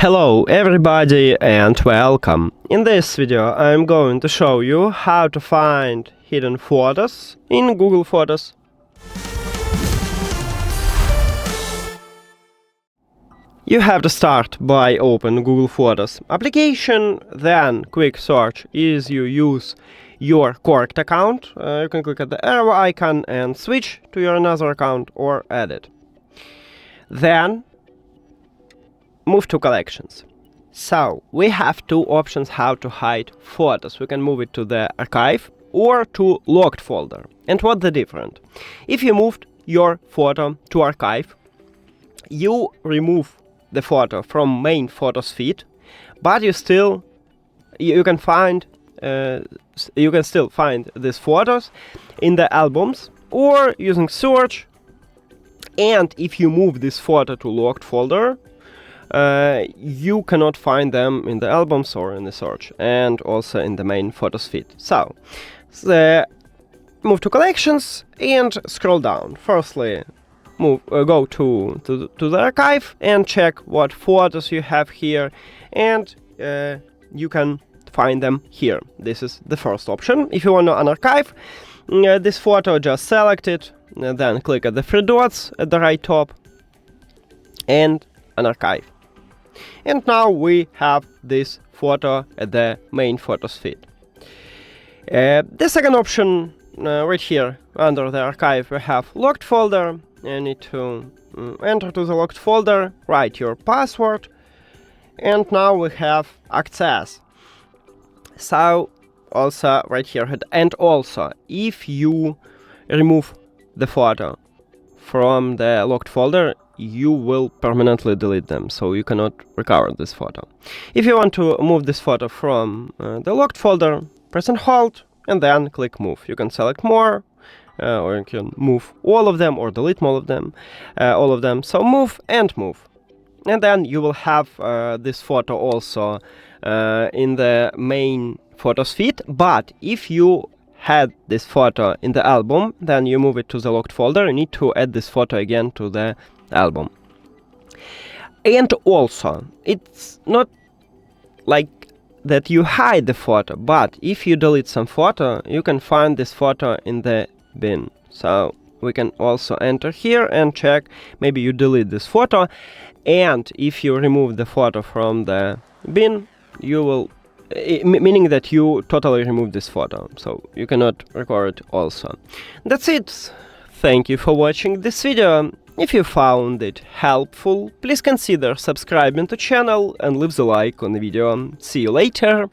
Hello everybody and welcome. In this video I'm going to show you how to find hidden photos in Google Photos. You have to start by open Google Photos application, then quick search is you use your correct account. You can click at the arrow icon and switch to your another account or add it. Then move to collections. So we have two options how to hide photos. We can move it to the archive or to locked folder. And what's the difference? If you moved your photo to archive, you remove the photo from main photos feed, but you can still find these photos in the albums or using search. And if you move this photo to locked folder, you cannot find them in the albums or in the search, and also in the main photos feed. So, move to collections and scroll down. Firstly, go to the archive and check what photos you have here, and you can find them here. This is the first option. If you want to unarchive this photo, just select it, then click at the three dots at the right top and unarchive. And now we have this photo at the main photos feed. The second option, right here under the archive, we have locked folder. You need to enter to the locked folder, write your password, and now we have access. So also right here, and also if you remove the photo from the locked folder, you will permanently delete them, so you cannot recover this photo. If you want to move this photo from the locked folder, press and hold and then click move. You can select more, or you can move all of them or delete all of them. So move and move, and then you will have this photo also in the main photos feed. But if you had this photo in the album, then you move it to the locked folder. You need to add this photo again to the album. And also, it's not like that you hide the photo, but if you delete some photo, you can find this photo in the bin. So we can also enter here and check, maybe you delete this photo, and if you remove the photo from the bin, you will meaning that you totally remove this photo, so you cannot record it also. That's it. Thank you for watching this video. If you found it helpful, please consider subscribing to channel and leave the like on the video. See you later.